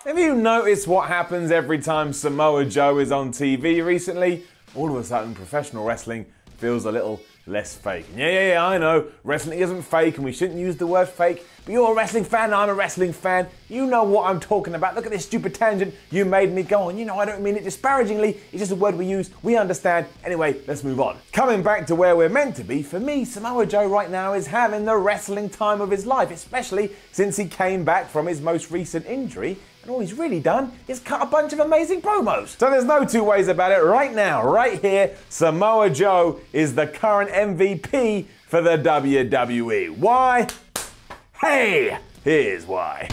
Have you noticed what happens every time Samoa Joe is on TV recently? All of a sudden, professional wrestling feels a little less fake. Yeah, I know, wrestling isn't fake and we shouldn't use the word fake, but you're a wrestling fan, I'm a wrestling fan, you know what I'm talking about. Look at this stupid tangent you made me go on. You know, I don't mean it disparagingly, it's just a word we use, we understand. Anyway, let's move on. Coming back to where we're meant to be, for me, Samoa Joe right now is having the wrestling time of his life, especially since he came back from his most recent injury. And all he's really done is cut a bunch of amazing promos. So there's no two ways about it. Right now, right here, Samoa Joe is the current MVP for the WWE. Why? Hey, here's why.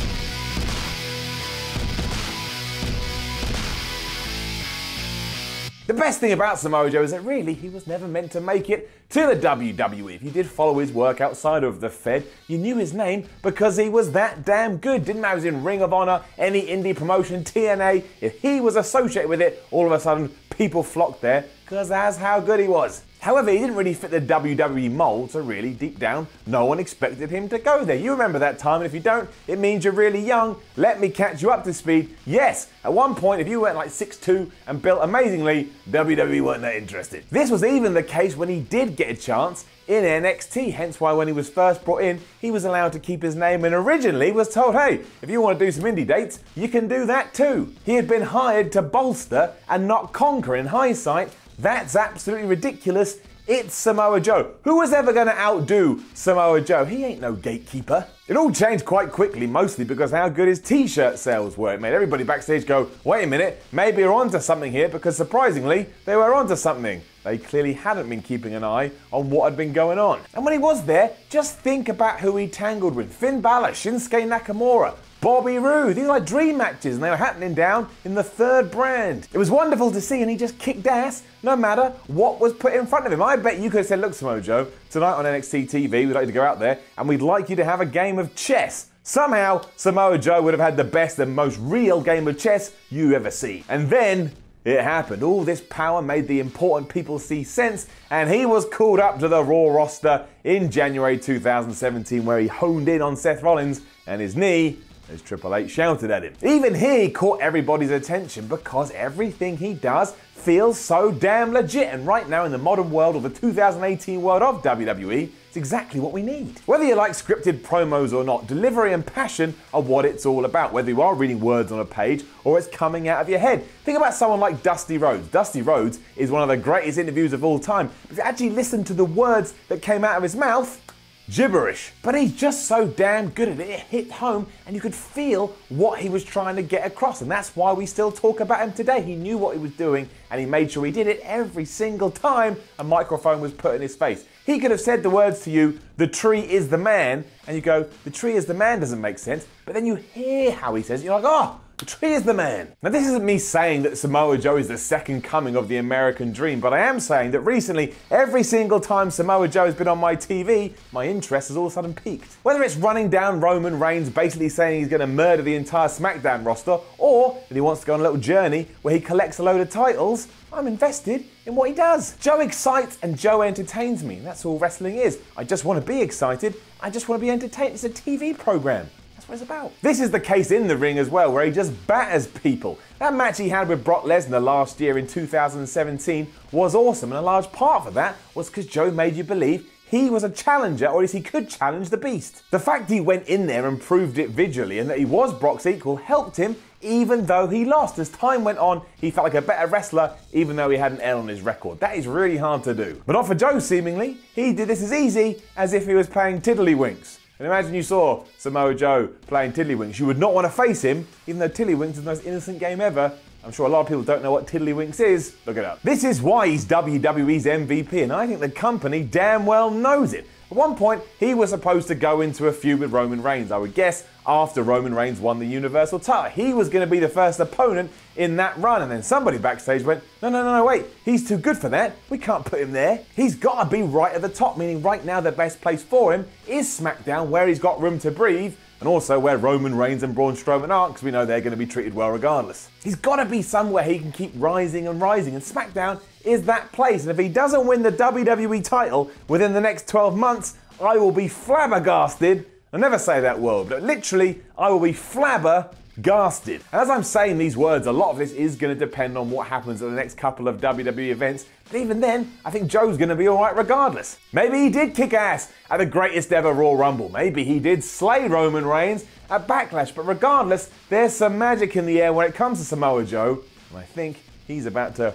The best thing about Samoa Joe is that really he was never meant to make it to the WWE. If you did follow his work outside of the Fed, you knew his name because he was that damn good. Didn't matter if he was in Ring of Honor, any indie promotion, TNA. If he was associated with it, all of a sudden people flocked there because that's how good he was. However, he didn't really fit the WWE mold, so really, deep down, no one expected him to go there. You remember that time, and if you don't, it means you're really young. Let me catch you up to speed. Yes, at one point, if you weren't like 6'2" and built amazingly, WWE weren't that interested. This was even the case when he did get a chance in NXT, hence why when he was first brought in, he was allowed to keep his name and originally was told, hey, if you want to do some indie dates, you can do that too. He had been hired to bolster and not conquer. In hindsight, that's absolutely ridiculous. It's Samoa Joe. Who was ever going to outdo Samoa Joe? He ain't no gatekeeper. It all changed quite quickly, mostly because how good his t-shirt sales were. It made everybody backstage go, wait a minute, maybe we're onto something here, because surprisingly, they were onto something. They clearly hadn't been keeping an eye on what had been going on. And when he was there, just think about who he tangled with. Finn Balor, Shinsuke Nakamura, Bobby Roode. These are like dream matches and they were happening down in the third brand. It was wonderful to see and he just kicked ass no matter what was put in front of him. I bet you could have said, look Samoa Joe, tonight on NXT TV we'd like you to go out there and we'd like you to have a game of chess. Somehow Samoa Joe would have had the best and most real game of chess you ever see. And then it happened. All this power made the important people see sense and he was called up to the Raw roster in January 2017 where he honed in on Seth Rollins and his knee as Triple H shouted at him. Even here he caught everybody's attention because everything he does feels so damn legit, and right now in the modern world, or the 2018 world of WWE, it's exactly what we need. Whether you like scripted promos or not, delivery and passion are what it's all about, whether you are reading words on a page or it's coming out of your head. Think about someone like Dusty Rhodes. Dusty Rhodes is one of the greatest interviews of all time. If you actually listen to the words that came out of his mouth, gibberish. But he's just so damn good at it. It hit home and you could feel what he was trying to get across, and that's why we still talk about him today. He knew what he was doing and he made sure he did it every single time a microphone was put in his face. He could have said the words to you, the tree is the man, and you go, the tree is the man doesn't make sense, but then you hear how he says it, you're like, oh, the tree is the man. Now this isn't me saying that Samoa Joe is the second coming of the American dream, but I am saying that recently, every single time Samoa Joe has been on my TV, my interest has all of a sudden peaked. Whether it's running down Roman Reigns, basically saying he's going to murder the entire SmackDown roster, or that he wants to go on a little journey where he collects a load of titles, I'm invested in what he does. Joe excites and Joe entertains me, and that's all wrestling is. I just want to be excited, I just want to be entertained. It's a TV program. That's what it's about. This is the case in the ring as well, where he just batters people. That match he had with Brock Lesnar last year in 2017 was awesome, and a large part of that was because Joe made you believe he was a challenger, or at least he could challenge the Beast. The fact he went in there and proved it visually and that he was Brock's equal helped him even though he lost. As time went on, he felt like a better wrestler even though he had an L on his record. That is really hard to do. But not for Joe, seemingly. He did this as easy as if he was playing tiddlywinks. And imagine you saw Samoa Joe playing tiddlywinks. You would not want to face him, even though tiddlywinks is the most innocent game ever. I'm sure a lot of people don't know what tiddlywinks is. Look it up. This is why he's WWE's MVP, and I think the company damn well knows it. At one point, he was supposed to go into a feud with Roman Reigns, I would guess, after Roman Reigns won the Universal title. He was going to be the first opponent in that run, and then somebody backstage went, no, wait, he's too good for that. We can't put him there. He's got to be right at the top, meaning right now the best place for him is SmackDown, where he's got room to breathe, and also where Roman Reigns and Braun Strowman are, because we know they're going to be treated well regardless. He's got to be somewhere he can keep rising and rising, and SmackDown is that place. And if he doesn't win the WWE title within the next 12 months, I will be flabbergasted. I'll never say that word, but literally, I will be flabbergasted gasted. And as I'm saying these words, a lot of this is going to depend on what happens at the next couple of WWE events, but even then, I think Joe's going to be alright regardless. Maybe he did kick ass at the greatest ever Royal Rumble. Maybe he did slay Roman Reigns at Backlash, but regardless, there's some magic in the air when it comes to Samoa Joe, and I think he's about to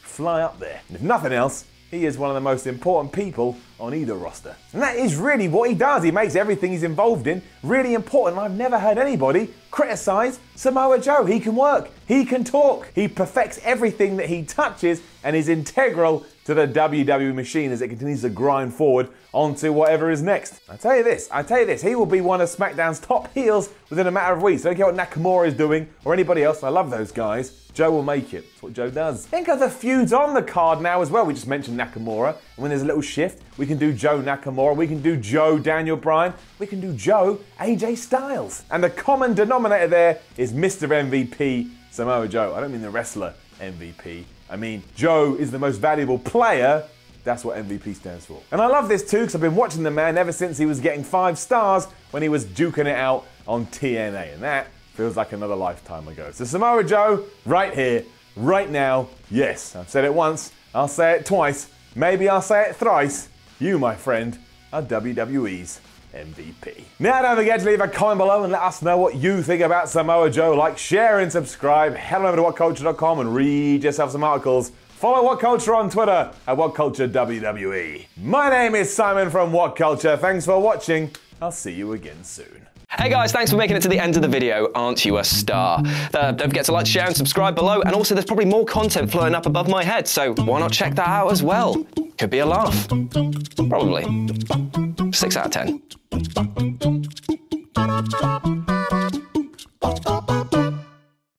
fly up there. And if nothing else, he is one of the most important people on either roster. And that is really what he does. He makes everything he's involved in really important. I've never heard anybody criticize Samoa Joe. He can work, he can talk, he perfects everything that he touches and is integral to the WWE machine as it continues to grind forward onto whatever is next. I tell you this, he will be one of SmackDown's top heels within a matter of weeks. I don't care what Nakamura is doing or anybody else, I love those guys. Joe will make it. That's what Joe does. Think of the feuds on the card now as well. We just mentioned Nakamura, and when there's a little shift, we can do Joe Nakamura, we can do Joe Daniel Bryan, we can do Joe AJ Styles. And the common denominator there is Mr. MVP Samoa Joe. I don't mean the wrestler MVP. I mean, Joe is the most valuable player. That's what MVP stands for. And I love this too, because I've been watching the man ever since he was getting 5 stars when he was duking it out on TNA. And that feels like another lifetime ago. So Samoa Joe, right here, right now, yes, I've said it once, I'll say it twice, maybe I'll say it thrice. You, my friend, are WWE's MVP. Now don't forget to leave a comment below and let us know what you think about Samoa Joe. Like, share and subscribe. Head on over to whatculture.com and read yourself some articles. Follow What Culture on Twitter at WhatCultureWWE. My name is Simon from What Culture. Thanks for watching. I'll see you again soon. Hey guys, thanks for making it to the end of the video. Aren't you a star? Don't forget to like, share and subscribe below, and also there's probably more content floating up above my head, so why not check that out as well? Could be a laugh. Probably. 6 out of 10.